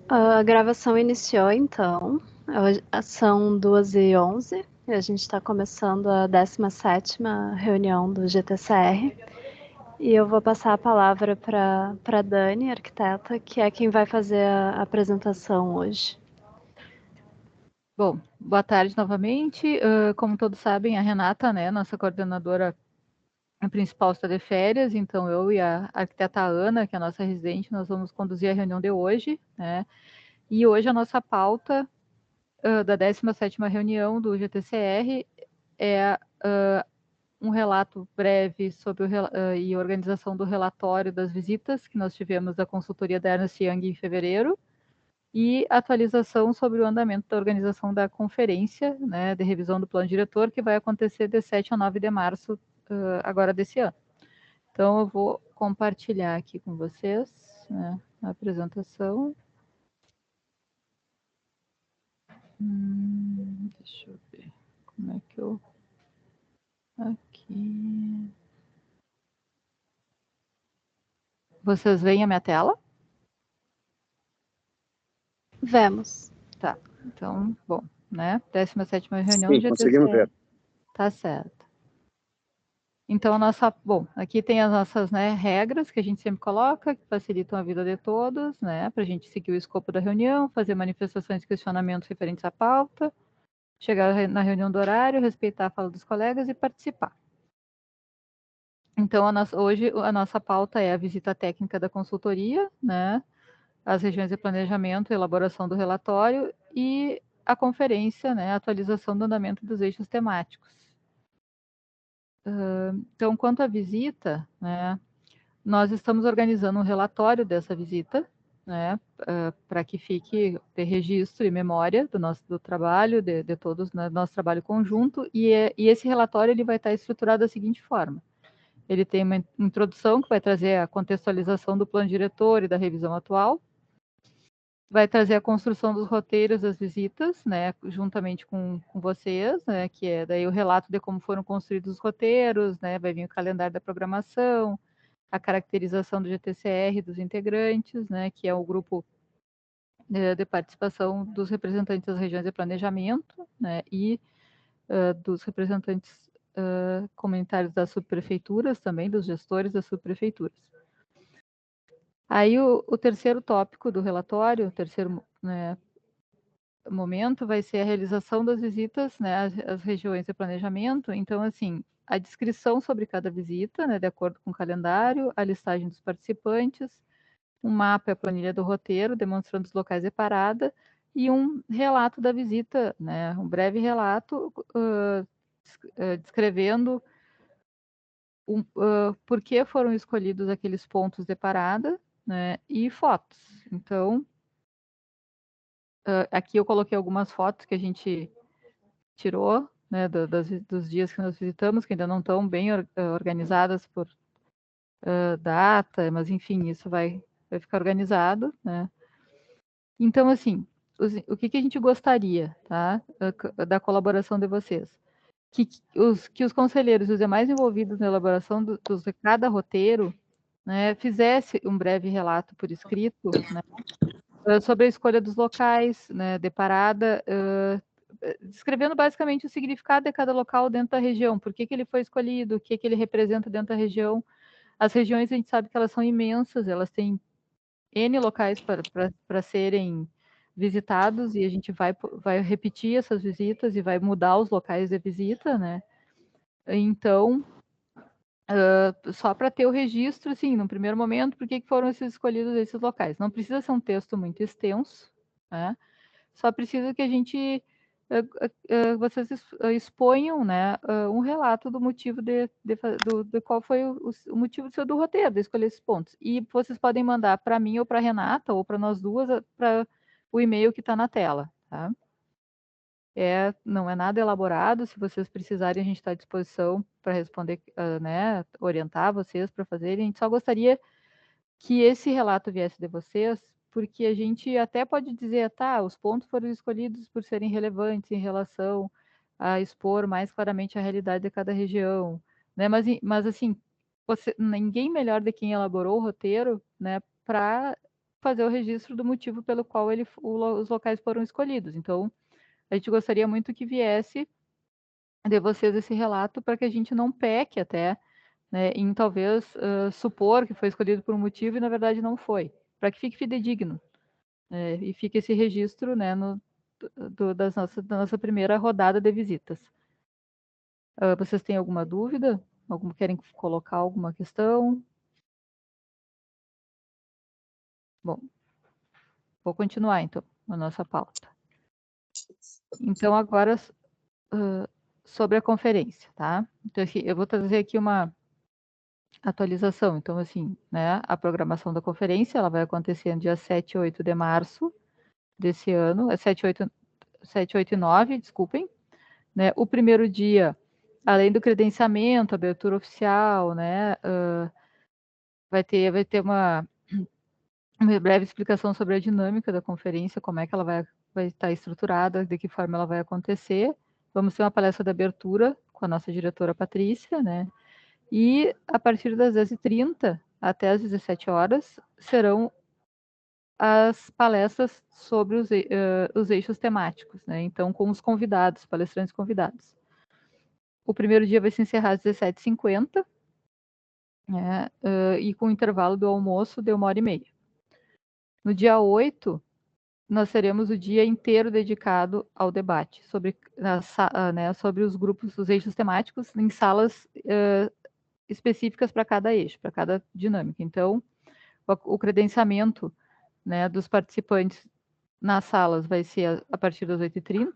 A gravação iniciou, então. São 2h11 e a gente está começando a 17ª reunião do GTCR. E eu vou passar a palavra para Dani, arquiteta, que é quem vai fazer a apresentação hoje. Bom, boa tarde novamente. Como todos sabem, a Renata, né, nossa coordenadora principal, está de férias, então eu e a arquiteta Ana, que é a nossa residente, nós vamos conduzir a reunião de hoje, né? E hoje a nossa pauta da 17ª reunião do GTCR é um relato breve sobre e organização do relatório das visitas que nós tivemos da consultoria da Ernst Young em fevereiro, e atualização sobre o andamento da organização da conferência, né, de revisão do plano diretor, que vai acontecer de 7 a 9 de março agora desse ano. Então, eu vou compartilhar aqui com vocês, né, a apresentação. Deixa eu ver como é que eu... Aqui... Vocês veem a minha tela? Vemos. Tá, então, bom, né, 17ª reunião Sim, do GTCR. conseguimos ver. Tá certo. Então, bom, aqui tem as nossas, né, regras que a gente sempre coloca, que facilitam a vida de todos, né, para a gente seguir o escopo da reunião, fazer manifestações e questionamentos referentes à pauta, chegar na reunião do horário, respeitar a fala dos colegas e participar. Então, hoje a nossa pauta é a visita técnica da consultoria, né, as regiões de planejamento, elaboração do relatório e a conferência, né, a atualização do andamento dos eixos temáticos. Então, quanto à visita, né, nós estamos organizando um relatório dessa visita, né, para que fique de registro e memória do trabalho, de todos, né, do nosso trabalho conjunto, e esse relatório ele vai estar estruturado da seguinte forma. Ele tem uma introdução que vai trazer a contextualização do plano diretor e da revisão atual, vai trazer a construção dos roteiros das visitas, né, juntamente com vocês, né, que é daí o relato de como foram construídos os roteiros, né, vai vir o calendário da programação, a caracterização do GTCR dos integrantes, né, que é o grupo de participação dos representantes das regiões de planejamento, né, e dos representantes comunitários das subprefeituras também, dos gestores das subprefeituras. Aí o terceiro tópico do relatório, o terceiro, né, momento vai ser a realização das visitas, né, às regiões de planejamento. Então, assim, a descrição sobre cada visita, né, de acordo com o calendário, a listagem dos participantes, um mapa e a planilha do roteiro, demonstrando os locais de parada, e um relato da visita, né, um breve relato descrevendo por que foram escolhidos aqueles pontos de parada, né, e fotos. Então, aqui eu coloquei algumas fotos que a gente tirou, né, dos dias que nós visitamos, que ainda não estão bem organizadas por data, mas enfim, isso vai ficar organizado, né. Então, assim, o que a gente gostaria, tá, da colaboração de vocês? Que os conselheiros e os demais envolvidos na elaboração de cada roteiro, né, fizesse um breve relato por escrito, né, sobre a escolha dos locais, né, de parada, descrevendo basicamente o significado de cada local dentro da região, por que ele foi escolhido, o que ele representa dentro da região. As regiões, a gente sabe que elas são imensas, elas têm N locais para serem visitados, e a gente vai repetir essas visitas e vai mudar os locais de visita, né? Então, só para ter o registro, assim, no primeiro momento, por que foram escolhidos esses locais. Não precisa ser um texto muito extenso, né? Só precisa que a gente, vocês exponham, né, um relato do motivo de qual foi o motivo do roteiro, de escolher esses pontos. E vocês podem mandar para mim ou para a Renata, ou para nós duas, para o e-mail que está na tela, tá? Não é nada elaborado, se vocês precisarem, a gente está à disposição para responder, né, orientar vocês para fazerem. A gente só gostaria que esse relato viesse de vocês, porque a gente até pode dizer, tá, os pontos foram escolhidos por serem relevantes em relação a expor mais claramente a realidade de cada região, né? Mas assim, ninguém melhor de quem elaborou o roteiro, né, para fazer o registro do motivo pelo qual os locais foram escolhidos. Então, a gente gostaria muito que viesse de vocês esse relato para que a gente não peque até, né, em talvez supor que foi escolhido por um motivo e na verdade não foi, para que fique fidedigno, e fique esse registro, né, da nossa primeira rodada de visitas. Vocês têm alguma dúvida? Querem colocar alguma questão? Bom, vou continuar então a nossa pauta. Então agora sobre a conferência, tá? Então eu vou trazer aqui uma atualização. Então, assim, né, a programação da conferência, ela vai acontecer no dia 7 e 8 de março desse ano, 7, 8 e 9, desculpem, né? O primeiro dia, além do credenciamento, abertura oficial, né, vai ter uma breve explicação sobre a dinâmica da conferência, como é que ela vai estar estruturada, de que forma ela vai acontecer. Vamos ter uma palestra de abertura com a nossa diretora Patrícia, né? E a partir das 10h30 até as 17 horas serão as palestras sobre os eixos temáticos, né? Então, com os convidados, palestrantes convidados. O primeiro dia vai se encerrar às 17h50, né? E com o intervalo do almoço de 1h30. No dia 8, nós teremos o dia inteiro dedicado ao debate sobre, né, sobre os grupos, os eixos temáticos, em salas específicas para cada eixo, para cada dinâmica. Então, o credenciamento, né, dos participantes nas salas vai ser a partir das 8h30.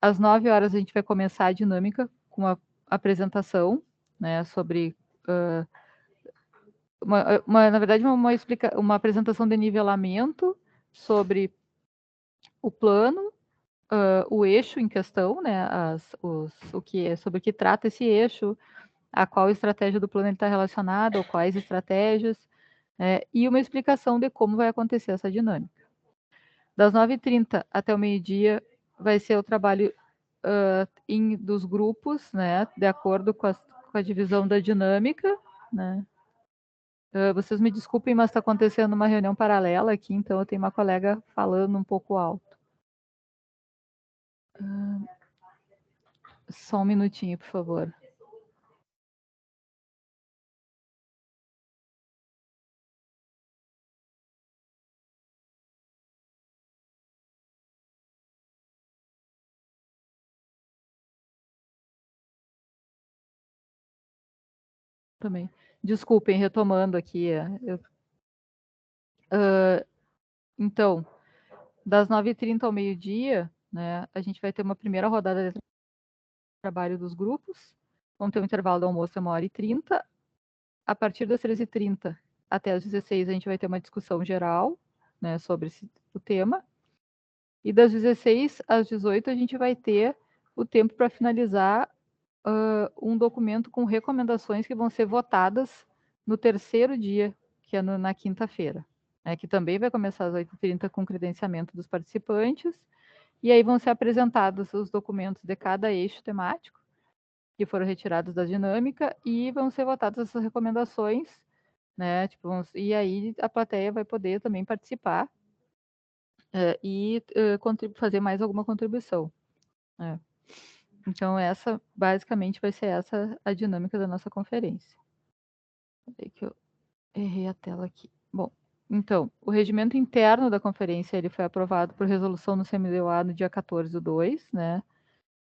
Às 9 horas a gente vai começar a dinâmica com a apresentação, né, sobre na verdade uma apresentação de nivelamento sobre o plano, o eixo em questão, né, sobre o que trata esse eixo, a qual estratégia do plano está relacionada, ou quais estratégias, e uma explicação de como vai acontecer essa dinâmica. Das 9h30 até o meio-dia vai ser o trabalho dos grupos, né, de acordo com a divisão da dinâmica, né. Vocês me desculpem, mas está acontecendo uma reunião paralela aqui, então eu tenho uma colega falando um pouco alto. Só um minutinho, por favor. Também. Desculpem, retomando aqui. Então, das 9h30 ao meio-dia, né, a gente vai ter uma primeira rodada de trabalho dos grupos. Vamos ter um intervalo do almoço de 1h30. A partir das 13h30 até as 16h, a gente vai ter uma discussão geral, né, sobre o tema. E das 16 às 18 a gente vai ter o tempo para finalizar um documento com recomendações que vão ser votadas no terceiro dia, que é na quinta-feira, né, que também vai começar às 8h30 com o credenciamento dos participantes, e aí vão ser apresentados os documentos de cada eixo temático, que foram retirados da dinâmica, e vão ser votadas essas recomendações, né, tipo, e aí a plateia vai poder também participar e fazer mais alguma contribuição. Né. Então, essa, basicamente, vai ser essa a dinâmica da nossa conferência. Peraí que eu errei a tela aqui. Bom, então, o regimento interno da conferência ele foi aprovado por resolução no CMDOA no dia 14/2, né?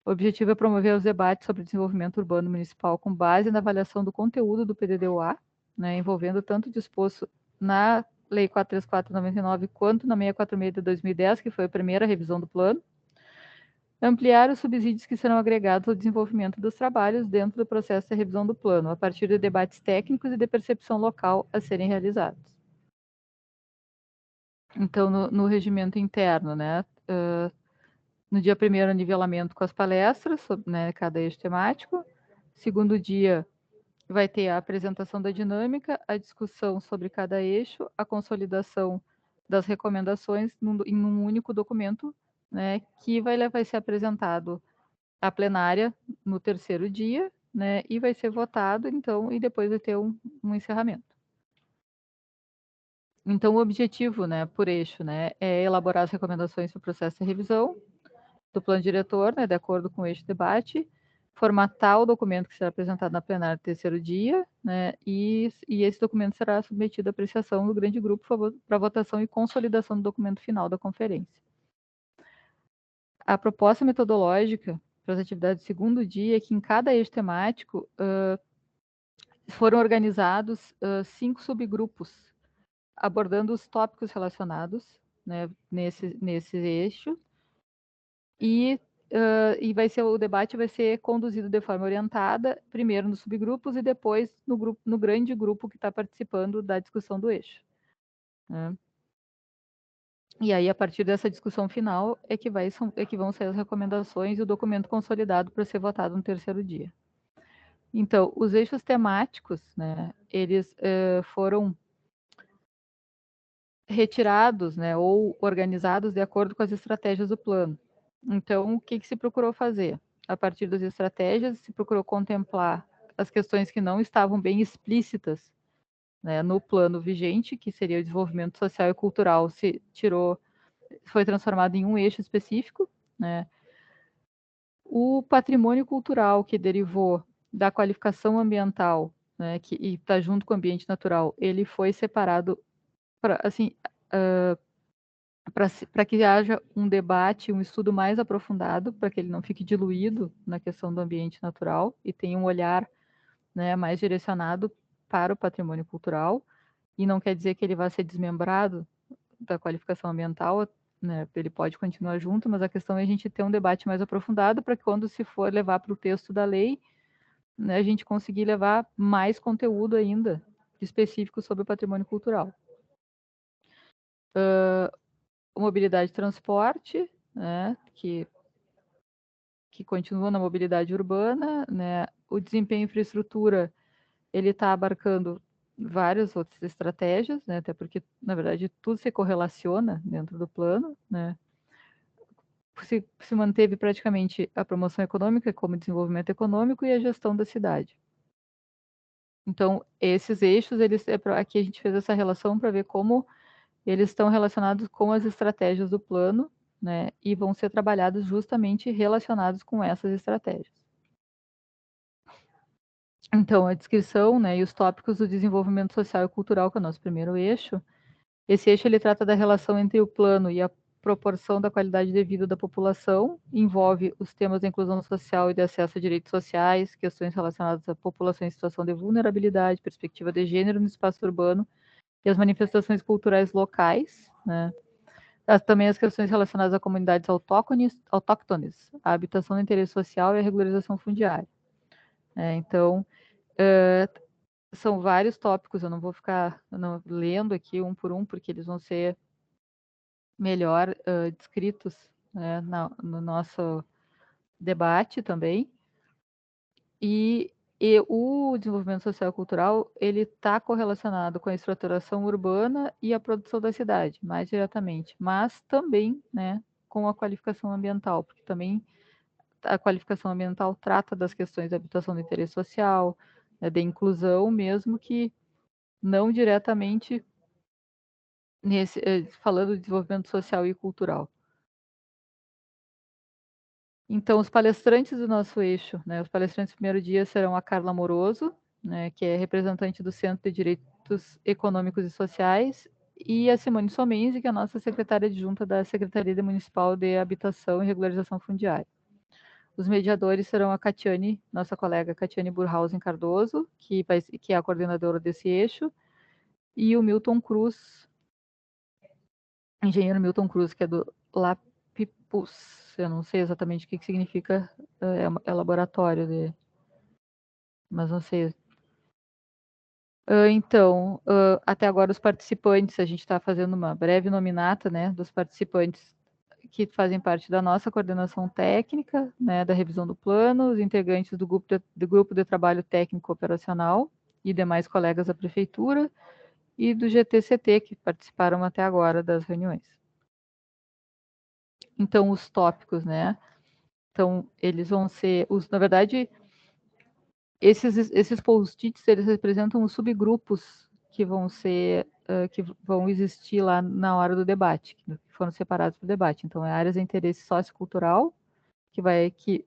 O objetivo é promover os debates sobre desenvolvimento urbano municipal com base na avaliação do conteúdo do PDDOA, né, envolvendo tanto o disposto na Lei 434/99 quanto na 646 de 2010, que foi a primeira revisão do plano. Ampliar os subsídios que serão agregados ao desenvolvimento dos trabalhos dentro do processo de revisão do plano, a partir de debates técnicos e de percepção local a serem realizados. Então, no regimento interno, né, no dia primeiro, nivelamento com as palestras, sobre, né, cada eixo temático. Segundo dia, vai ter a apresentação da dinâmica, a discussão sobre cada eixo, a consolidação das recomendações em um único documento, né, que vai ser apresentado à plenária no terceiro dia, né, e vai ser votado, então, e depois vai ter um encerramento. Então, o objetivo, né, por eixo, né, é elaborar as recomendações para o processo de revisão do plano diretor, né, de acordo com o eixo de debate, formatar o documento que será apresentado na plenária do terceiro dia, né, e esse documento será submetido à apreciação do grande grupo para votação e consolidação do documento final da conferência. A proposta metodológica para as atividades do segundo dia é que em cada eixo temático foram organizados 5 subgrupos, abordando os tópicos relacionados, né, nesse eixo, e o debate vai ser conduzido de forma orientada, primeiro nos subgrupos e depois no grande grupo que está participando da discussão do eixo, né? E aí, a partir dessa discussão final, é que vão sair as recomendações e o documento consolidado para ser votado no terceiro dia. Então, os eixos temáticos, né, eles foram retirados, né, ou organizados de acordo com as estratégias do plano. Então, o que se procurou fazer? A partir das estratégias, se procurou contemplar as questões que não estavam bem explícitas, né, no plano vigente, que seria o desenvolvimento social e cultural, foi transformado em um eixo específico, né? O patrimônio cultural que derivou da qualificação ambiental, né, e está junto com o ambiente natural, ele foi separado para assim, para que haja um debate, um estudo mais aprofundado, para que ele não fique diluído na questão do ambiente natural e tenha um olhar, né, mais direcionado para o patrimônio cultural. E não quer dizer que ele vai ser desmembrado da qualificação ambiental, né, ele pode continuar junto, mas a questão é a gente ter um debate mais aprofundado para que quando se for levar para o texto da lei, né, a gente conseguir levar mais conteúdo ainda específico sobre o patrimônio cultural. Mobilidade e transporte, né, que continua na mobilidade urbana, né, o desempenho em infraestrutura, ele está abarcando várias outras estratégias, né, até porque, na verdade, tudo se correlaciona dentro do plano, né. Se manteve praticamente a promoção econômica como desenvolvimento econômico e a gestão da cidade. Então, esses eixos, aqui a gente fez essa relação para ver como eles estão relacionados com as estratégias do plano, né, e vão ser trabalhados justamente relacionados com essas estratégias. Então, a descrição, né, e os tópicos do desenvolvimento social e cultural, que é o nosso primeiro eixo. Esse eixo ele trata da relação entre o plano e a proporção da qualidade de vida da população, envolve os temas da inclusão social e de acesso a direitos sociais, questões relacionadas à população em situação de vulnerabilidade, perspectiva de gênero no espaço urbano e as manifestações culturais locais, né? Também as questões relacionadas a comunidades autóctones, a habitação do interesse social e a regularização fundiária. Então, são vários tópicos, eu não vou ficar lendo aqui um por um, porque eles vão ser melhor descritos, né, no nosso debate também. E o desenvolvimento social e cultural, ele está correlacionado com a estruturação urbana e a produção da cidade, mais diretamente, mas também, né, com a qualificação ambiental, porque também a qualificação ambiental trata das questões da habitação do interesse social, né, de inclusão, mesmo que não diretamente falando de desenvolvimento social e cultural. Então, os palestrantes do nosso eixo, né, os palestrantes do primeiro dia serão a Carla Amoroso, né, que é representante do Centro de Direitos Econômicos e Sociais, e a Simone Somenzi, que é a nossa secretária adjunta da Secretaria Municipal de Habitação e Regularização Fundiária. Os mediadores serão a Catiane, nossa colega Catiane Burhausen Cardoso, que é a coordenadora desse eixo, e o Milton Cruz, engenheiro Milton Cruz, que é do LAPIPUS. Eu não sei exatamente o que significa, é laboratório, mas não sei. Então, até agora os participantes, a gente está fazendo uma breve nominata, né, dos participantes que fazem parte da nossa coordenação técnica, né, da revisão do plano, os integrantes do grupo de trabalho técnico operacional e demais colegas da prefeitura, e do GTCT, que participaram até agora das reuniões. Então, os tópicos, né? Então, eles vão ser, na verdade, esses post-its, eles representam os subgrupos que vão ser que vão existir lá na hora do debate, que foram separados para o debate. Então, é áreas de interesse sociocultural, que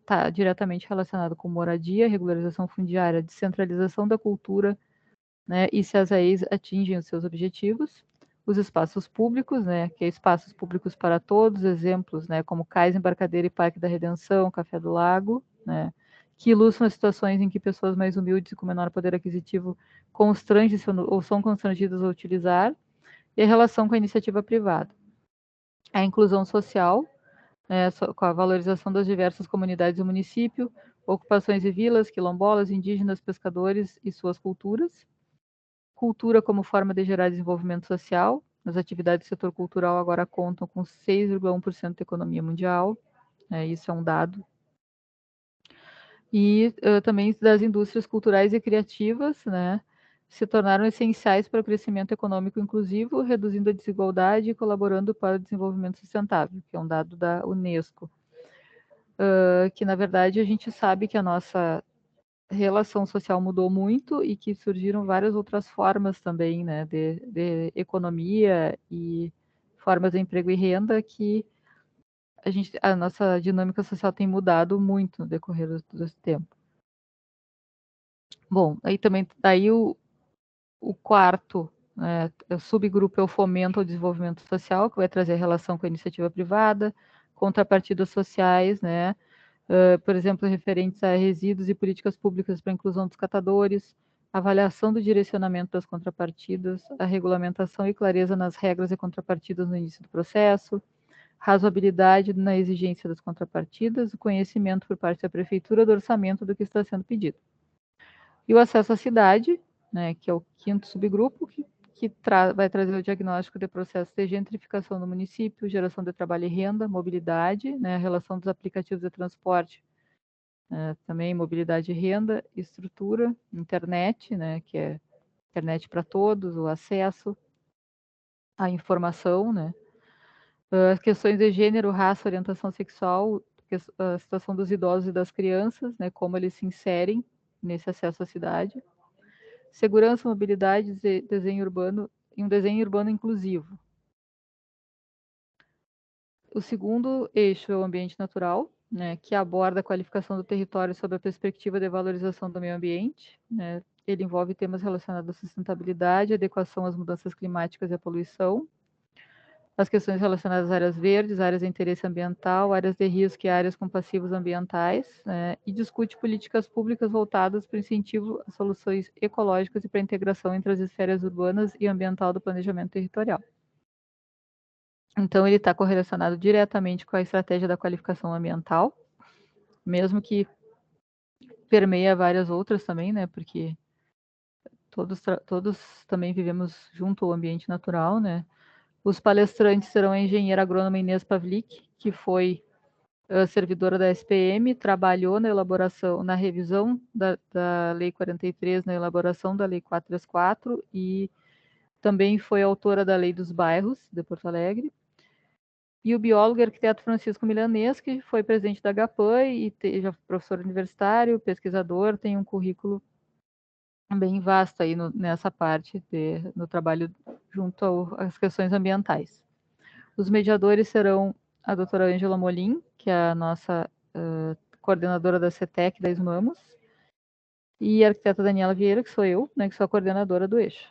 está diretamente relacionado com moradia, regularização fundiária, descentralização da cultura, né, e se as AEs atingem os seus objetivos. Os espaços públicos, né, que é espaços públicos para todos, exemplos, né, como Cais Embarcadeira e Parque da Redenção, Café do Lago, né, que ilustram as situações em que pessoas mais humildes e com menor poder aquisitivo constrangem-se ou são constrangidas a utilizar, e a relação com a iniciativa privada. A inclusão social, né, com a valorização das diversas comunidades do município, ocupações de vilas, quilombolas, indígenas, pescadores e suas culturas. Cultura como forma de gerar desenvolvimento social. As atividades do setor cultural agora contam com 6,1% da economia mundial, isso é um dado. E também das indústrias culturais e criativas, né, se tornaram essenciais para o crescimento econômico inclusivo, reduzindo a desigualdade e colaborando para o desenvolvimento sustentável, que é um dado da Unesco. Que, na verdade, a gente sabe que a nossa relação social mudou muito e que surgiram várias outras formas também, né, de economia e formas de emprego e renda que a nossa dinâmica social tem mudado muito no decorrer do tempo. Bom, aí também daí o quarto, né, subgrupo é o fomento ao desenvolvimento social, que vai trazer a relação com a iniciativa privada, contrapartidas sociais, né, por exemplo, referentes a resíduos e políticas públicas para a inclusão dos catadores, avaliação do direcionamento das contrapartidas, a regulamentação e clareza nas regras e contrapartidas no início do processo, razoabilidade na exigência das contrapartidas, o conhecimento por parte da prefeitura do orçamento do que está sendo pedido. E o acesso à cidade, né, que é o quinto subgrupo, que vai trazer o diagnóstico de processo de gentrificação do município, geração de trabalho e renda, mobilidade, né, a relação dos aplicativos de transporte, também mobilidade e renda, estrutura, internet, né, que é internet para todos, o acesso à informação, né, as questões de gênero, raça, orientação sexual, a situação dos idosos e das crianças, né, como eles se inserem nesse acesso à cidade, segurança, mobilidade, desenho urbano e um desenho urbano inclusivo. O segundo eixo é o ambiente natural, né, que aborda a qualificação do território sob a perspectiva de valorização do meio ambiente, né. Ele envolve temas relacionados à sustentabilidade, adequação às mudanças climáticas e à poluição, as questões relacionadas às áreas verdes, áreas de interesse ambiental, áreas de risco e áreas com passivos ambientais, né, e discute políticas públicas voltadas para o incentivo a soluções ecológicas e para a integração entre as esferas urbanas e ambiental do planejamento territorial. Então, ele está correlacionado diretamente com a estratégia da qualificação ambiental, mesmo que permeia várias outras também, né, porque todos também vivemos junto ao ambiente natural, né. Os palestrantes serão a engenheira agrônoma Inês Pavlik, que foi servidora da SPM, trabalhou na elaboração, na revisão da Lei 43, na elaboração da Lei 434 e também foi autora da Lei dos Bairros de Porto Alegre. E o biólogo e arquiteto Francisco Milanês, que foi presidente da GAPAN e já professor universitário, pesquisador, tem um currículo bem vasto aí nessa parte no trabalho junto às questões ambientais. Os mediadores serão a doutora Ângela Molim, que é a nossa coordenadora da CETEC da Esmamos, e a arquiteta Daniela Vieira, que sou eu, né, que sou a coordenadora do eixo.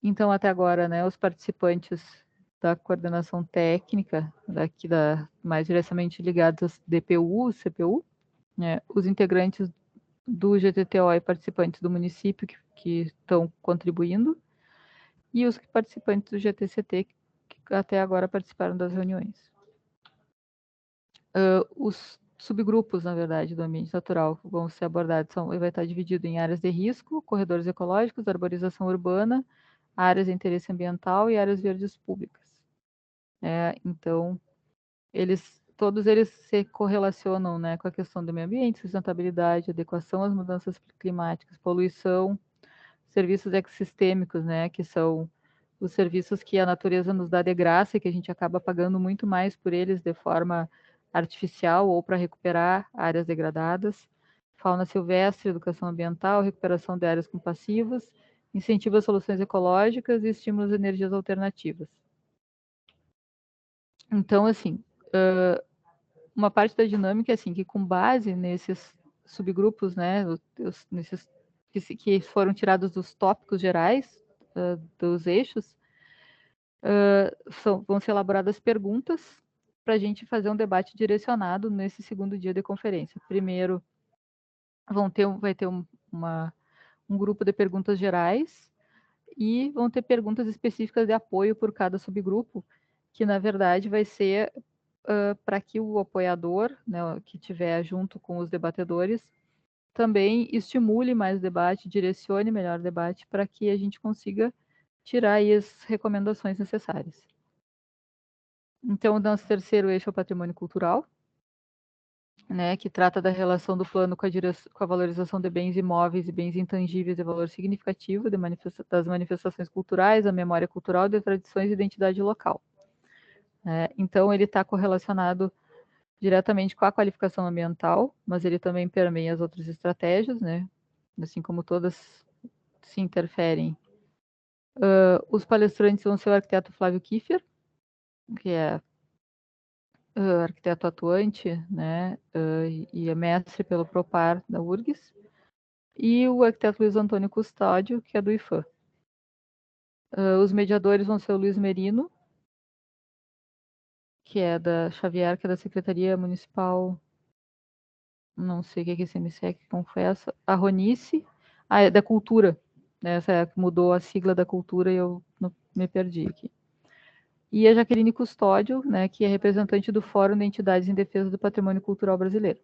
Então, até agora, né, os participantes da coordenação técnica, mais diretamente ligados às DPU, CPU, né, os integrantes do GTTO e participantes do município que estão contribuindo, e os participantes do GTCT que até agora participaram das reuniões. Os subgrupos, na verdade, do ambiente natural vão ser abordados, vai estar dividido em áreas de risco, corredores ecológicos, arborização urbana, áreas de interesse ambiental e áreas verdes públicas. Então, todos eles se correlacionam, né, com a questão do meio ambiente, sustentabilidade, adequação às mudanças climáticas, poluição, serviços ecossistêmicos, né, que são os serviços que a natureza nos dá de graça e que a gente acaba pagando muito mais por eles de forma artificial ou para recuperar áreas degradadas. fauna silvestre, educação ambiental, recuperação de áreas com passivos, incentivo a soluções ecológicas e estímulos a energias alternativas. Então, assim, uma parte da dinâmica é assim, que com base nesses subgrupos, né, nesses que foram tirados dos tópicos gerais dos eixos, vão ser elaboradas perguntas para a gente fazer um debate direcionado nesse segundo dia de conferência. Primeiro, vai ter um grupo de perguntas gerais e vão ter perguntas específicas de apoio por cada subgrupo, que na verdade vai ser para que o apoiador, né, que estiver junto com os debatedores, também estimule mais o debate, direcione melhor o debate, para que a gente consiga tirar aí as recomendações necessárias. Então, o nosso terceiro eixo é o patrimônio cultural, né, que trata da relação do plano com a valorização de bens imóveis e bens intangíveis de valor significativo das manifestações culturais, a memória cultural, de tradições e identidade local. Então, ele está correlacionado diretamente com a qualificação ambiental, mas ele também permeia as outras estratégias, né, assim como todas se interferem. Os palestrantes vão ser o arquiteto Flávio Kiefer, que é arquiteto atuante, né, e é mestre pelo Propar da URGS, e o arquiteto Luiz Antônio Custódio, que é do IFAM. Os mediadores vão ser o Luiz Merino, que é da Xavier, que é da Secretaria Municipal, não sei o que é esse MSEC, confesso, a Ronice, é da Cultura, né, essa mudou a sigla da Cultura e eu me perdi aqui. E a Jaqueline Custódio, né, que é representante do Fórum de Entidades em Defesa do Patrimônio Cultural Brasileiro.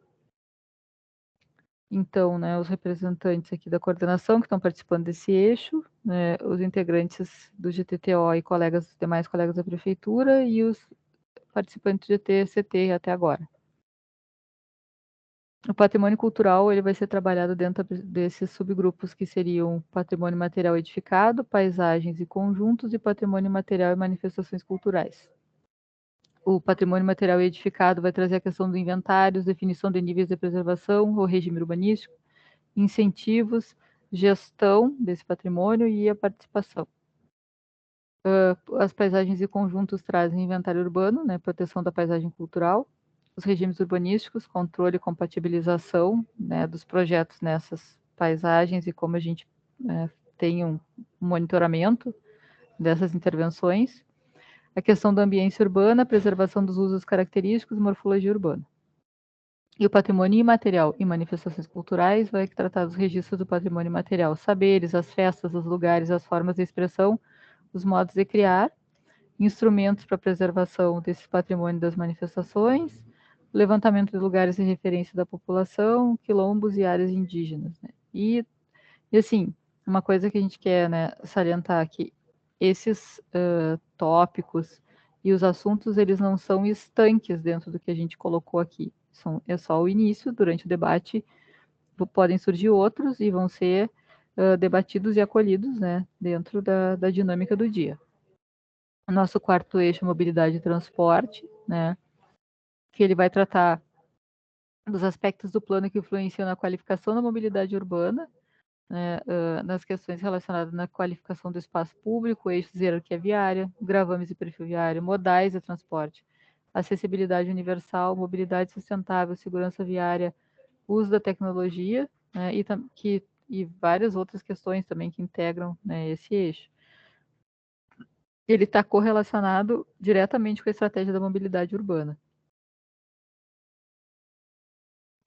Então, né, os representantes aqui da coordenação que estão participando desse eixo, né, os integrantes do GTTO e demais colegas da prefeitura e os participantes do GTCT até agora. O patrimônio cultural ele vai ser trabalhado dentro desses subgrupos que seriam patrimônio material edificado, paisagens e conjuntos e patrimônio material e manifestações culturais. O patrimônio material edificado vai trazer a questão do inventários, definição de níveis de preservação, o regime urbanístico, incentivos, gestão desse patrimônio e a participação. As paisagens e conjuntos trazem inventário urbano, né, proteção da paisagem cultural, os regimes urbanísticos, controle e compatibilização, né, dos projetos nessas paisagens e como a gente tem um monitoramento dessas intervenções. A questão da ambiência urbana, preservação dos usos característicos, morfologia urbana. E o patrimônio imaterial e manifestações culturais vai tratar dos registros do patrimônio imaterial, saberes, as festas, os lugares, as formas de expressão, os modos de criar, instrumentos para preservação desse patrimônio das manifestações, levantamento de lugares de referência da população, quilombos e áreas indígenas. Né? E assim, uma coisa que a gente quer, né, salientar aqui, esses tópicos e os assuntos, eles não são estanques dentro do que a gente colocou aqui. É só o início, durante o debate podem surgir outros e vão ser debatidos e acolhidos, né, dentro da dinâmica do dia. O nosso quarto eixo é mobilidade e transporte, né, que ele vai tratar dos aspectos do plano que influenciam na qualificação da mobilidade urbana, né, nas questões relacionadas na qualificação do espaço público, eixos de hierarquia viária, gravames e perfil viário, modais de transporte, acessibilidade universal, mobilidade sustentável, segurança viária, uso da tecnologia, né, e várias outras questões também que integram, né, esse eixo. Ele está correlacionado diretamente com a estratégia da mobilidade urbana.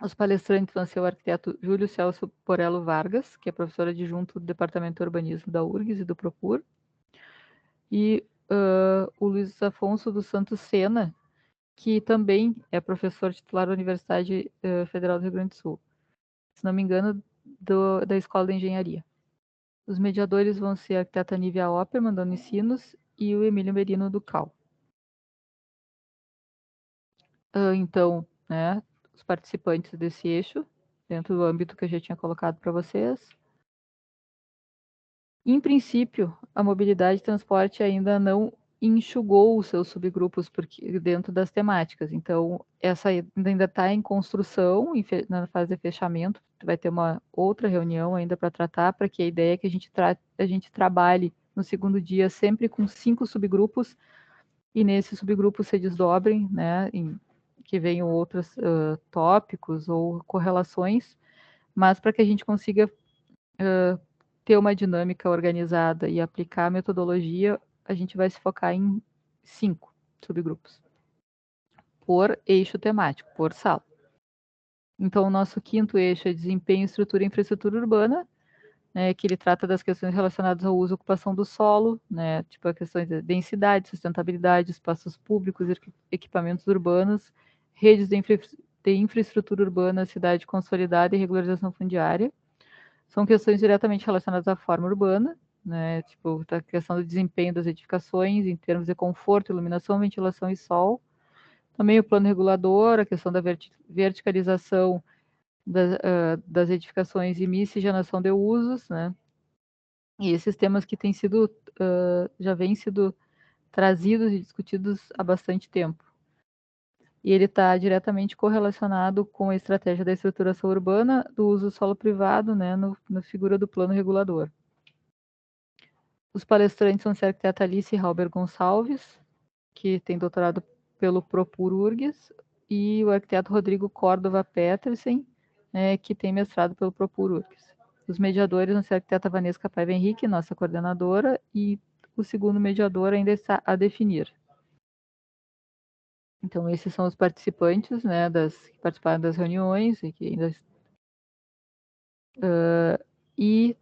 Os palestrantes vão ser o arquiteto Júlio Celso Porello Vargas, que é professor adjunto do Departamento de Urbanismo da URGS e do Propur, e o Luiz Afonso dos Santos Sena, que também é professor titular da Universidade Federal do Rio Grande do Sul, se não me engano, da Escola de Engenharia. Os mediadores vão ser a arquiteta Nívia Opperman, da Unicinos, e o Emílio Merino, do CAL. Então, né, os participantes desse eixo, dentro do âmbito que eu já tinha colocado para vocês. Em princípio, a mobilidade e transporte ainda não enxugou os seus subgrupos dentro das temáticas. Então, essa ainda está em construção, na fase de fechamento. Vai ter uma outra reunião ainda para tratar, para que a ideia é que a gente trabalhe no segundo dia sempre com 5 subgrupos, e nesses subgrupos se desdobrem, né, que venham outros tópicos ou correlações, mas para que a gente consiga ter uma dinâmica organizada e aplicar a metodologia, a gente vai se focar em 5 subgrupos, por eixo temático, por sala. Então, o nosso quinto eixo é desempenho, estrutura e infraestrutura urbana, né, que ele trata das questões relacionadas ao uso e ocupação do solo, né, tipo as questões de densidade, sustentabilidade, espaços públicos, equipamentos urbanos, redes de infraestrutura urbana, cidade consolidada e regularização fundiária. São questões diretamente relacionadas à forma urbana, né, tipo a questão do desempenho das edificações em termos de conforto, iluminação, ventilação e sol. Também o plano regulador, a questão da verticalização das edificações e miscigenação de usos, né? E esses temas que têm sido, já vêm sido trazidos e discutidos há bastante tempo. E ele está diretamente correlacionado com a estratégia da estruturação urbana, do uso do solo privado, né, na figura do plano regulador. Os palestrantes são a arquiteta Alice Halber Gonçalves, que tem doutorado pelo Propur URGS, e o arquiteto Rodrigo Córdova Petersen, né, que tem mestrado pelo Propur URGS. Os mediadores são a arquiteta Vanessa Paiva Henrique, nossa coordenadora, e o segundo mediador ainda está a definir. Então, esses são os participantes, né, que participaram das reuniões e que ainda e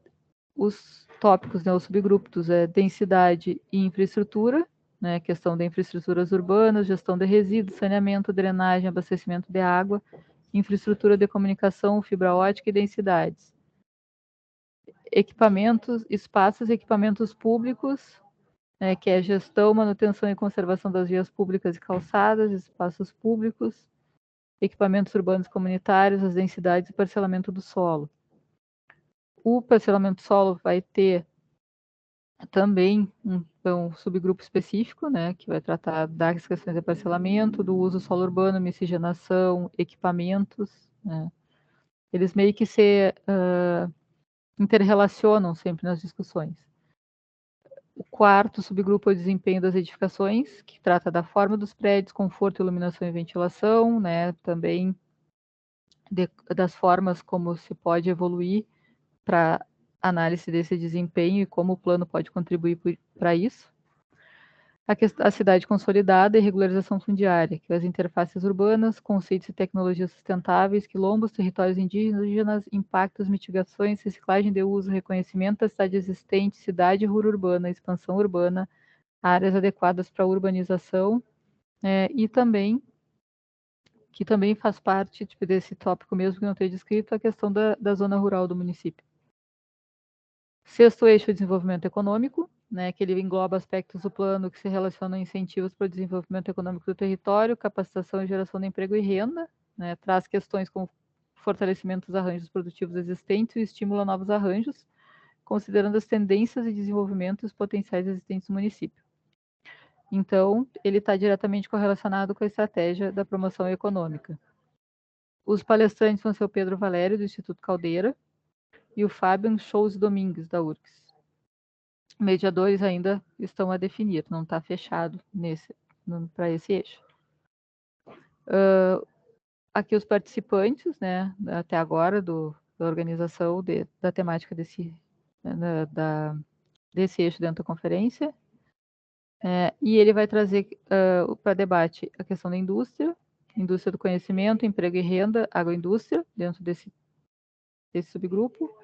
os tópicos, né, os subgrupos é densidade e infraestrutura, né, questão de infraestruturas urbanas, gestão de resíduos, saneamento, drenagem, abastecimento de água, infraestrutura de comunicação, fibra ótica e densidades. Equipamentos, espaços e equipamentos públicos, né, que é gestão, manutenção e conservação das vias públicas e calçadas, espaços públicos, equipamentos urbanos comunitários, as densidades e parcelamento do solo. O parcelamento do solo vai ter também um subgrupo específico, né, que vai tratar das questões de parcelamento, do uso do solo urbano, miscigenação, equipamentos, né. Eles meio que se interrelacionam sempre nas discussões. O quarto subgrupo é o desempenho das edificações, que trata da forma dos prédios, conforto, iluminação e ventilação, né, também das formas como se pode evoluir para análise desse desempenho e como o plano pode contribuir para isso. A cidade consolidada e regularização fundiária, que é as interfaces urbanas, conceitos e tecnologias sustentáveis, quilombos, territórios indígenas, impactos, mitigações, reciclagem de uso, reconhecimento da cidade existente, cidade urbana, expansão urbana, áreas adequadas para urbanização, e também, que também faz parte tipo, desse tópico mesmo que não tenho descrito, a questão da zona rural do município. Sexto eixo, desenvolvimento econômico, né, que ele engloba aspectos do plano que se relacionam a incentivos para o desenvolvimento econômico do território, capacitação e geração de emprego e renda, né, traz questões como fortalecimento dos arranjos produtivos existentes e estímulo a novos arranjos, considerando as tendências de desenvolvimento e os potenciais existentes no município. Então, ele está diretamente correlacionado com a estratégia da promoção econômica. Os palestrantes vão ser o Pedro Valério, do Instituto Caldeira, e o Fabian Scholz Domingues, da URGS. Mediadores ainda estão a definir, não está fechado para esse eixo. Aqui os participantes, né, até agora, da organização da temática desse eixo dentro da conferência. E ele vai trazer para debate a questão da indústria do conhecimento, emprego e renda, agroindústria, dentro desse subgrupo.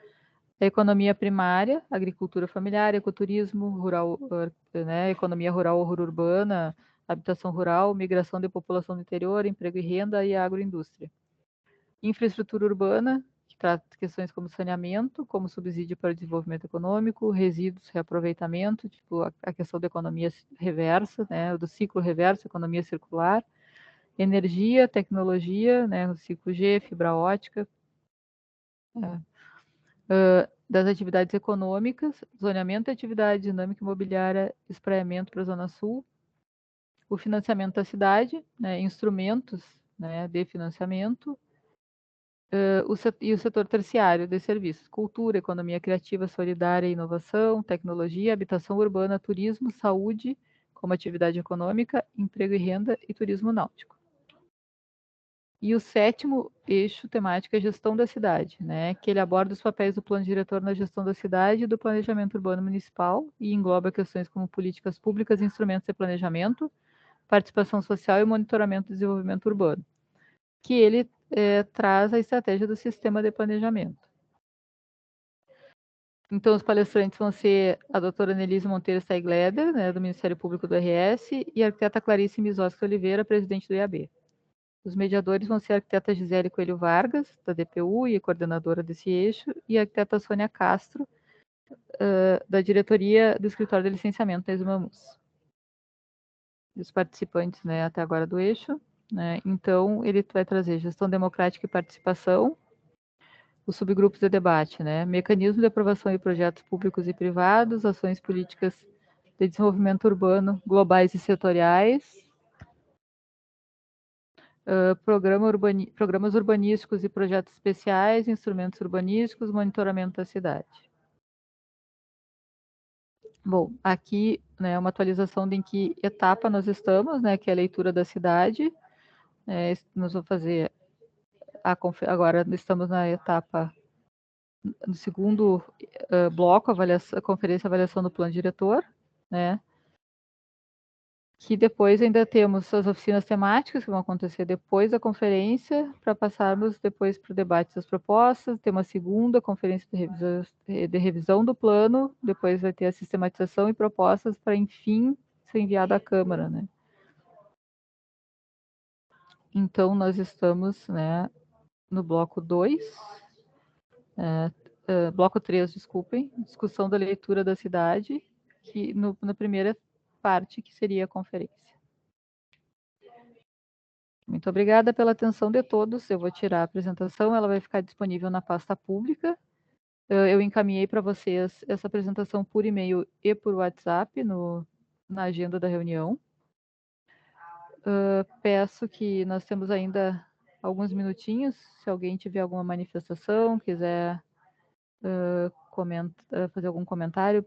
A economia primária, agricultura familiar, ecoturismo, rural, né, economia rural ou urbana, habitação rural, migração de população do interior, emprego e renda e agroindústria. Infraestrutura urbana, que trata de questões como saneamento, como subsídio para o desenvolvimento econômico, resíduos, reaproveitamento, tipo a questão da economia reversa, né, do ciclo reverso, economia circular, energia, tecnologia, né, o ciclo G, fibra ótica, das atividades econômicas, zoneamento de atividade, dinâmica imobiliária, espraiamento para a Zona Sul, o financiamento da cidade, né, instrumentos, né, de financiamento, e o setor terciário de serviços, cultura, economia criativa, solidária, inovação, tecnologia, habitação urbana, turismo, saúde, como atividade econômica, emprego e renda e turismo náutico. E o 7º eixo temático é gestão da cidade, né, que ele aborda os papéis do plano diretor na gestão da cidade e do planejamento urbano municipal e engloba questões como políticas públicas e instrumentos de planejamento, participação social e monitoramento do desenvolvimento urbano, que ele traz a estratégia do sistema de planejamento. Então, os palestrantes vão ser a doutora Nelise Monteiro Steigleder, né, do Ministério Público do RS, e a arquiteta Clarice Mizoski Oliveira, presidente do IAB. Os mediadores vão ser a arquiteta Gisele Coelho Vargas, da DPU e coordenadora desse eixo, e a arquiteta Sônia Castro, da diretoria do Escritório de Licenciamento da Exumamus. Os participantes, né, até agora do eixo, né, então ele vai trazer gestão democrática e participação, os subgrupos de debate, né, mecanismo de aprovação de projetos públicos e privados, ações políticas de desenvolvimento urbano globais e setoriais, programas urbanísticos e projetos especiais, instrumentos urbanísticos, monitoramento da cidade. Bom, aqui, né, uma atualização de em que etapa nós estamos, né, que é a leitura da cidade. Nós vamos fazer agora estamos na etapa, no segundo bloco, a conferência avaliação do plano diretor, né, que depois ainda temos as oficinas temáticas que vão acontecer depois da conferência, para passarmos depois para o debate das propostas, ter uma segunda conferência de revisão do plano, depois vai ter a sistematização e propostas para, enfim, ser enviado à Câmara, né. Então, nós estamos, né, no bloco 2, bloco 3, desculpem, discussão da leitura da cidade, que na primeira parte, que seria a conferência. Muito obrigada pela atenção de todos. Eu vou tirar a apresentação, ela vai ficar disponível na pasta pública. Eu encaminhei para vocês essa apresentação por e-mail e por WhatsApp na agenda da reunião. Peço que nós temos ainda alguns minutinhos, se alguém tiver alguma manifestação, quiser fazer algum comentário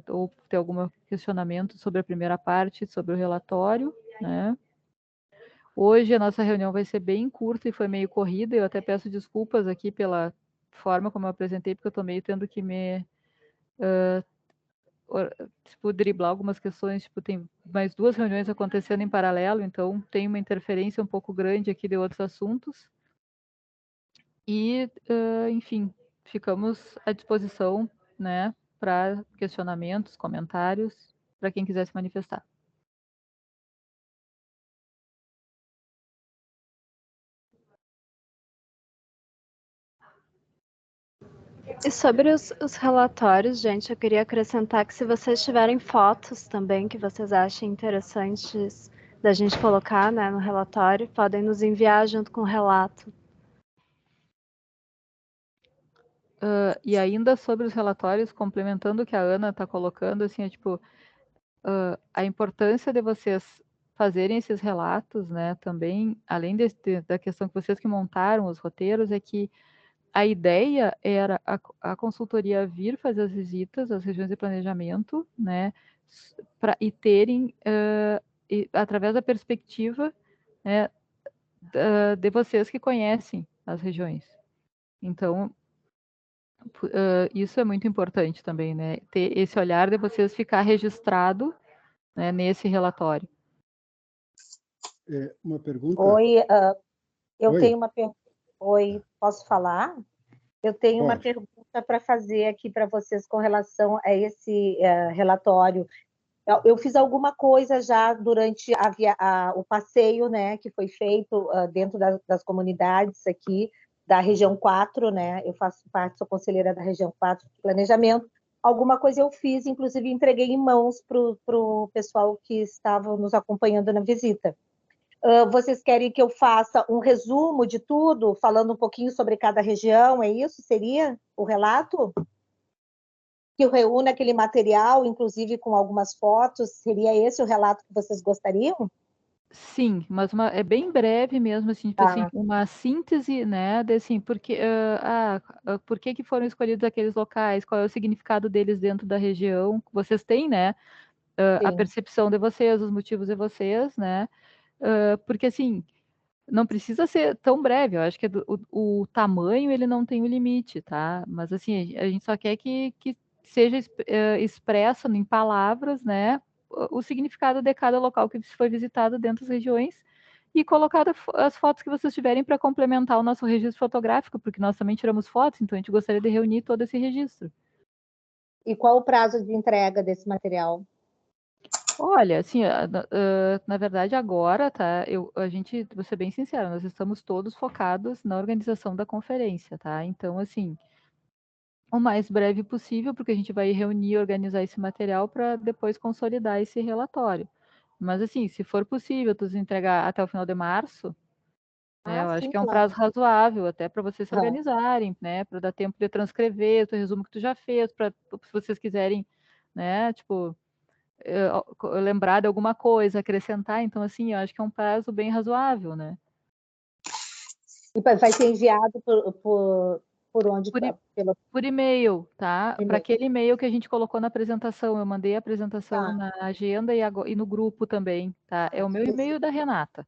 ou ter algum questionamento sobre a primeira parte, sobre o relatório, né? Hoje a nossa reunião vai ser bem curta e foi meio corrida, eu até peço desculpas aqui pela forma como eu apresentei, porque eu estou meio tendo que tipo, driblar algumas questões, tipo, tem mais 2 reuniões acontecendo em paralelo, então tem uma interferência um pouco grande aqui de outros assuntos. E, enfim, ficamos à disposição, né, para questionamentos, comentários, para quem quiser se manifestar. E sobre os relatórios, gente, eu queria acrescentar que se vocês tiverem fotos também que vocês achem interessantes da gente colocar, né, no relatório, podem nos enviar junto com o relato. E ainda sobre os relatórios, complementando o que a Ana está colocando, assim, tipo, a importância de vocês fazerem esses relatos, né, também, além da questão que vocês que montaram os roteiros, é que a ideia era a consultoria vir fazer as visitas às regiões de planejamento, né, e terem, através da perspectiva, né, de vocês que conhecem as regiões. Então, isso é muito importante também, né, ter esse olhar de vocês ficar registrado, né, nesse relatório. Uma pergunta? Oi, eu Oi. tenho uma pergunta. Oi, posso falar? Eu tenho uma Pode. pergunta para fazer aqui para vocês com relação a esse relatório. Eu fiz alguma coisa já durante o passeio, né, que foi feito dentro das comunidades aqui da região 4, né? Eu faço parte, sou conselheira da região 4 de planejamento. Alguma coisa eu fiz, inclusive entreguei em mãos para o pessoal que estava nos acompanhando na visita. Vocês querem que eu faça um resumo de tudo, falando um pouquinho sobre cada região, é isso? Seria o relato? que reúne aquele material, inclusive com algumas fotos. Seria esse o relato que vocês gostariam? Sim, mas é bem breve mesmo, assim, tipo assim, uma síntese, né, assim, porque, por que que foram escolhidos aqueles locais, qual é o significado deles dentro da região, vocês têm, né, a Sim. percepção de vocês, os motivos de vocês, né, porque assim, não precisa ser tão breve, eu acho que o tamanho ele não tem um limite, tá, mas assim, a gente só quer que seja expresso em palavras, né, o significado de cada local que foi visitado dentro das regiões e colocar as fotos que vocês tiverem para complementar o nosso registro fotográfico, porque nós também tiramos fotos, então a gente gostaria de reunir todo esse registro. E qual o prazo de entrega desse material? Olha, assim, na verdade agora, tá, a gente, vou ser bem sincera, nós estamos todos focados na organização da conferência, tá? Então, assim, o mais breve possível, porque a gente vai reunir e organizar esse material para depois consolidar esse relatório. Mas, assim, se for possível, tu entregar até o final de março, né, eu acho Sim, que é um claro. prazo razoável, até para vocês se organizarem, né, para dar tempo de transcrever o resumo que tu já fez, para se vocês quiserem, né, tipo, lembrar de alguma coisa, acrescentar. Então, assim, eu acho que é um prazo bem razoável, né? E vai ser enviado por onde? Por, Pelo por e-mail, tá? Para e-mail. aquele e-mail que a gente colocou na apresentação. Eu mandei a apresentação Tá. na agenda e no grupo também, tá? É o meu e-mail da Renata,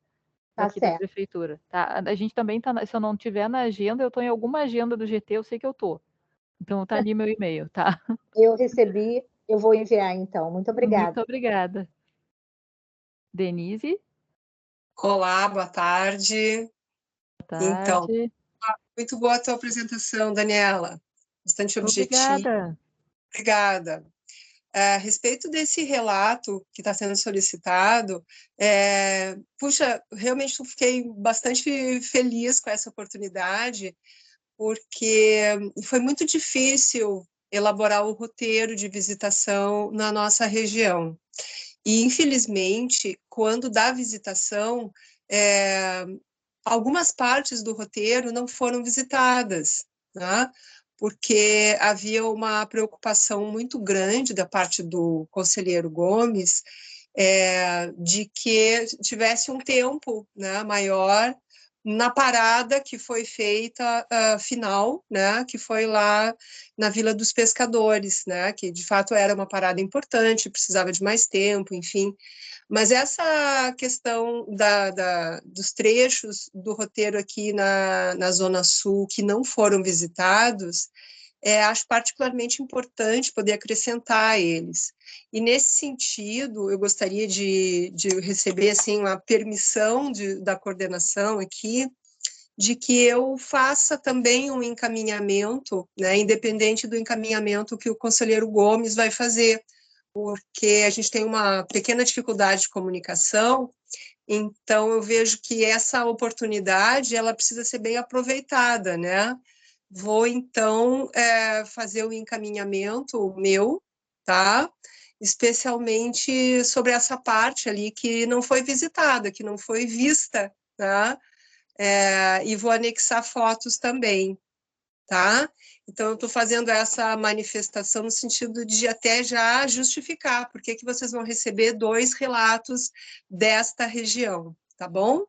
Tá daqui da certo. prefeitura, tá? A gente também tá, se eu não tiver na agenda, eu tô em alguma agenda do GT, eu sei que eu tô. Então tá ali meu e-mail, tá? Eu recebi, eu vou enviar então. Muito Muito obrigada. obrigada. Denise, Olá, boa tarde. boa Então, tarde. muito boa a tua apresentação, Daniela. Bastante objetiva. Obrigada. Obrigada. A respeito desse relato que está sendo solicitado, puxa, realmente eu fiquei bastante feliz com essa oportunidade, porque foi muito difícil elaborar o roteiro de visitação na nossa região. E, infelizmente, quando dá visitação, algumas partes do roteiro não foram visitadas, né? Porque havia uma preocupação muito grande da parte do conselheiro Gomes, de que tivesse um tempo, né, maior na parada que foi feita final, né, que foi lá na Vila dos Pescadores, né, que de fato era uma parada importante, precisava de mais tempo, enfim. Mas essa questão dos trechos do roteiro aqui na Zona Sul que não foram visitados, acho particularmente importante poder acrescentar a eles. E, nesse sentido, eu gostaria de receber assim, uma permissão da coordenação aqui, de que eu faça também um encaminhamento, né, independente do encaminhamento que o conselheiro Gomes vai fazer, porque a gente tem uma pequena dificuldade de comunicação, então eu vejo que essa oportunidade ela precisa ser bem aproveitada, né? Vou, então, fazer o encaminhamento meu, tá? Especialmente sobre essa parte ali que não foi visitada, que não foi vista, tá? E vou anexar fotos também, tá? Então, eu estou fazendo essa manifestação no sentido de até já justificar por que vocês vão receber 2 relatos desta região, tá bom?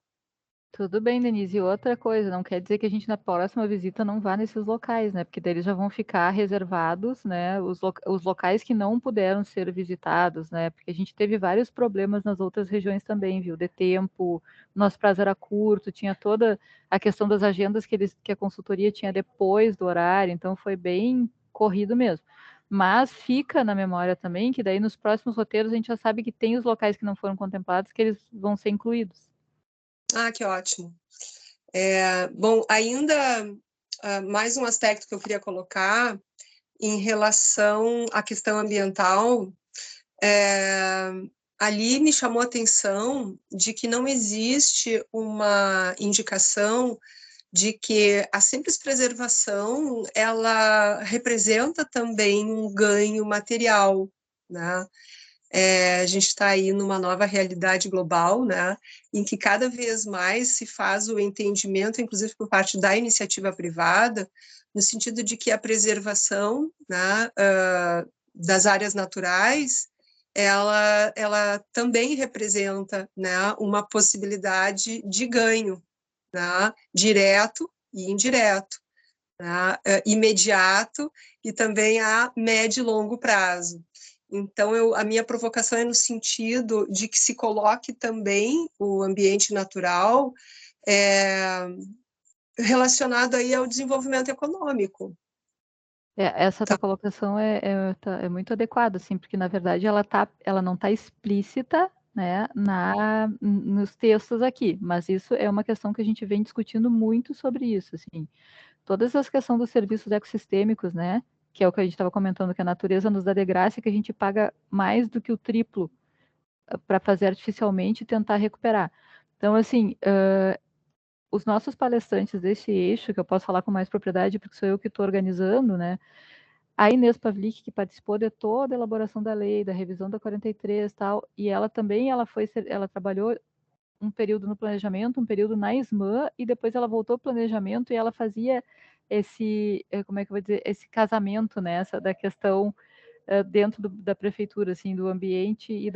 Tudo bem, Denise. E outra coisa, não quer dizer que a gente na próxima visita não vá nesses locais, né? Porque daí eles já vão ficar reservados, né? Os locais que não puderam ser visitados, né? Porque a gente teve vários problemas nas outras regiões também, viu? De tempo, nosso prazo era curto, tinha toda a questão das agendas que a consultoria tinha depois do horário, então foi bem corrido mesmo. Mas fica na memória também que daí nos próximos roteiros a gente já sabe que tem os locais que não foram contemplados, que eles vão ser incluídos. Ah, que ótimo. Bom, ainda mais um aspecto que eu queria colocar em relação à questão ambiental, ali me chamou a atenção de que não existe uma indicação de que a simples preservação ela representa também um ganho material, né? A gente está aí numa nova realidade global, né, em que cada vez mais se faz o entendimento, inclusive por parte da iniciativa privada, no sentido de que a preservação, né, das áreas naturais, ela também representa, né, uma possibilidade de ganho, né, direto e indireto, né, imediato e também a médio e longo prazo. Então, a minha provocação é no sentido de que se coloque também o ambiente natural relacionado aí ao desenvolvimento econômico. Essa tua colocação é muito adequada, assim, porque na verdade ela não está explícita, né, nos textos aqui, mas isso é uma questão que a gente vem discutindo muito sobre isso, assim. Todas as questões dos serviços ecossistêmicos, né, que é o que a gente estava comentando, que a natureza nos dá de graça e que a gente paga mais do que o triplo para fazer artificialmente e tentar recuperar. Então, assim, os nossos palestrantes desse eixo, que eu posso falar com mais propriedade, porque sou eu que estou organizando, né? A Inês Pavlik, que participou de toda a elaboração da lei, da revisão da 43 e tal, e ela também, ela trabalhou um período no planejamento, um período na SMAN, e depois ela voltou ao planejamento e ela fazia esse, como é que eu vou dizer, esse casamento, né, da questão dentro da prefeitura, assim, do ambiente e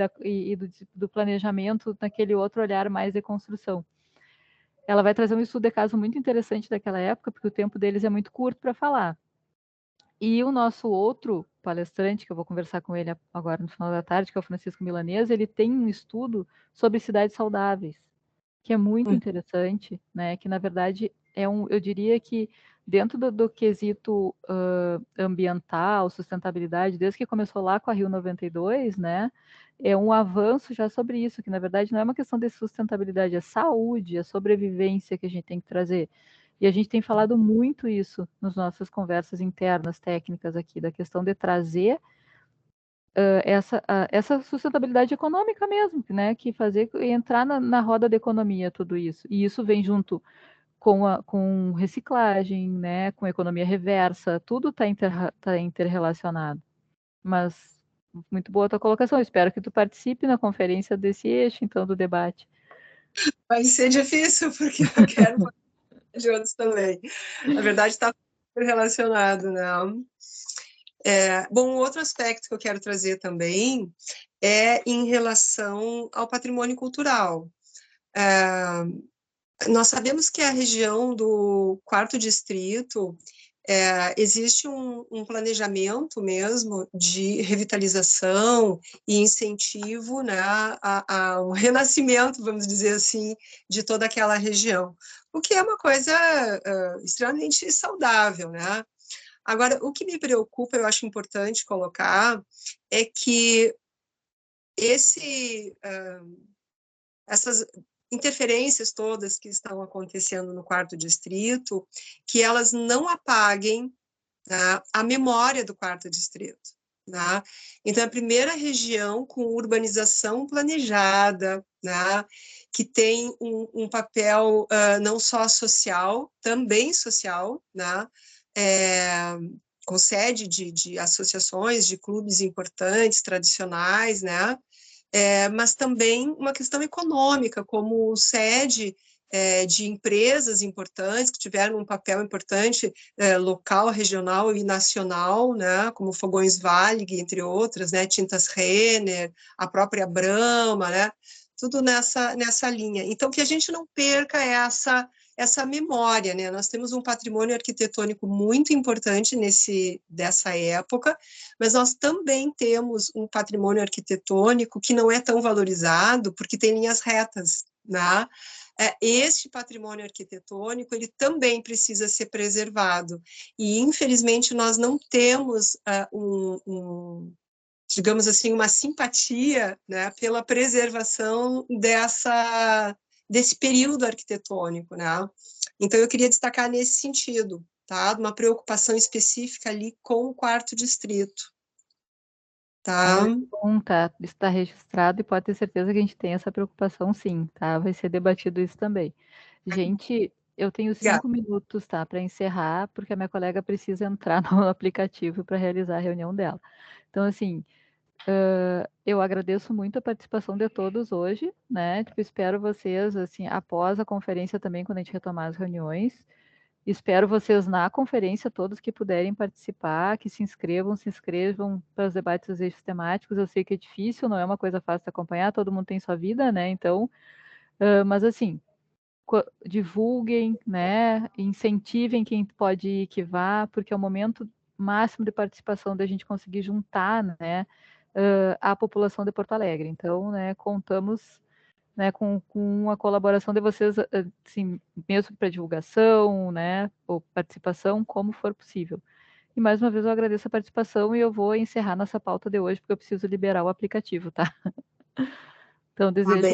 do planejamento, naquele outro olhar mais de construção. Ela vai trazer um estudo de caso muito interessante daquela época, porque o tempo deles é muito curto para falar. E o nosso outro palestrante, que eu vou conversar com ele agora no final da tarde, que é o Francisco Milanês, ele tem um estudo sobre cidades saudáveis, que é muito interessante, né? Que na verdade eu diria que dentro do quesito ambiental, sustentabilidade, desde que começou lá com a Rio 92, né? É um avanço já sobre isso, que na verdade não é uma questão de sustentabilidade, é saúde, é sobrevivência que a gente tem que trazer. E a gente tem falado muito isso nas nossas conversas internas, técnicas aqui, da questão de trazer essa sustentabilidade econômica mesmo, né? Que fazer entrar na roda da economia tudo isso. E isso vem junto com reciclagem, né? Com economia reversa, tudo está interrelacionado. Mas muito boa a tua colocação. Espero que tu participe na conferência desse eixo, então, do debate. Vai ser difícil, porque eu quero falar de outros também. Na verdade, está relacionado, né? Bom, outro aspecto que eu quero trazer também é em relação ao patrimônio cultural. Nós sabemos que a região do Quarto Distrito existe um planejamento mesmo de revitalização e incentivo, né, a um renascimento, vamos dizer assim, de toda aquela região, o que é uma coisa extremamente saudável, né? Agora, o que me preocupa, eu acho importante colocar, é que essas interferências todas que estão acontecendo no Quarto Distrito, que elas não apaguem, né, a memória do Quarto Distrito. Né? Então, a primeira região com urbanização planejada, né, que tem um papel não só social, também social, né, com sede de associações, de clubes importantes, tradicionais, né, mas também uma questão econômica, como sede de empresas importantes que tiveram um papel importante local, regional e nacional, né, como Fogões Valig, entre outras, né, Tintas Renner, a própria Brahma, né, tudo nessa linha. Então, que a gente não perca essa memória, né? Nós temos um patrimônio arquitetônico muito importante dessa época, mas nós também temos um patrimônio arquitetônico que não é tão valorizado, porque tem linhas retas, né? Este patrimônio arquitetônico, ele também precisa ser preservado, e infelizmente nós não temos digamos assim, uma simpatia, né, pela preservação desse período arquitetônico, né? Então, eu queria destacar nesse sentido, tá? Uma preocupação específica ali com o Quarto Distrito, tá? Bom, tá, está registrado e pode ter certeza que a gente tem essa preocupação, sim, tá? Vai ser debatido isso também. Gente, eu tenho 5 minutos, tá, para encerrar, porque a minha colega precisa entrar no aplicativo para realizar a reunião dela. Então, assim, Eu agradeço muito a participação de todos hoje, né? Tipo, espero vocês, assim, após a conferência também, quando a gente retomar as reuniões. Espero vocês na conferência, todos que puderem participar, que se inscrevam para os debates dos eixos temáticos. Eu sei que é difícil, não é uma coisa fácil de acompanhar, todo mundo tem sua vida, né? Então, mas assim, divulguem, né? Incentivem quem pode ir, que vá, porque é o momento máximo de participação da gente conseguir juntar, né? A população de Porto Alegre. Então, né, contamos, né, com a colaboração de vocês, assim, mesmo para divulgação, né, ou participação, como for possível. E mais uma vez eu agradeço a participação e eu vou encerrar nossa pauta de hoje, porque eu preciso liberar o aplicativo, tá? Então, desejo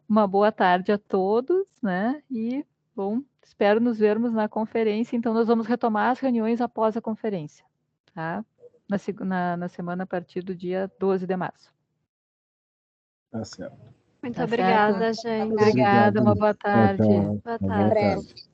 uma boa tarde a todos, né? E, bom, espero nos vermos na conferência. Então, nós vamos retomar as reuniões após a conferência, tá? Na semana a partir do dia 12 de março. Tá certo. Muito Tá obrigada, certo? gente. Obrigada, uma boa tarde. Boa tarde.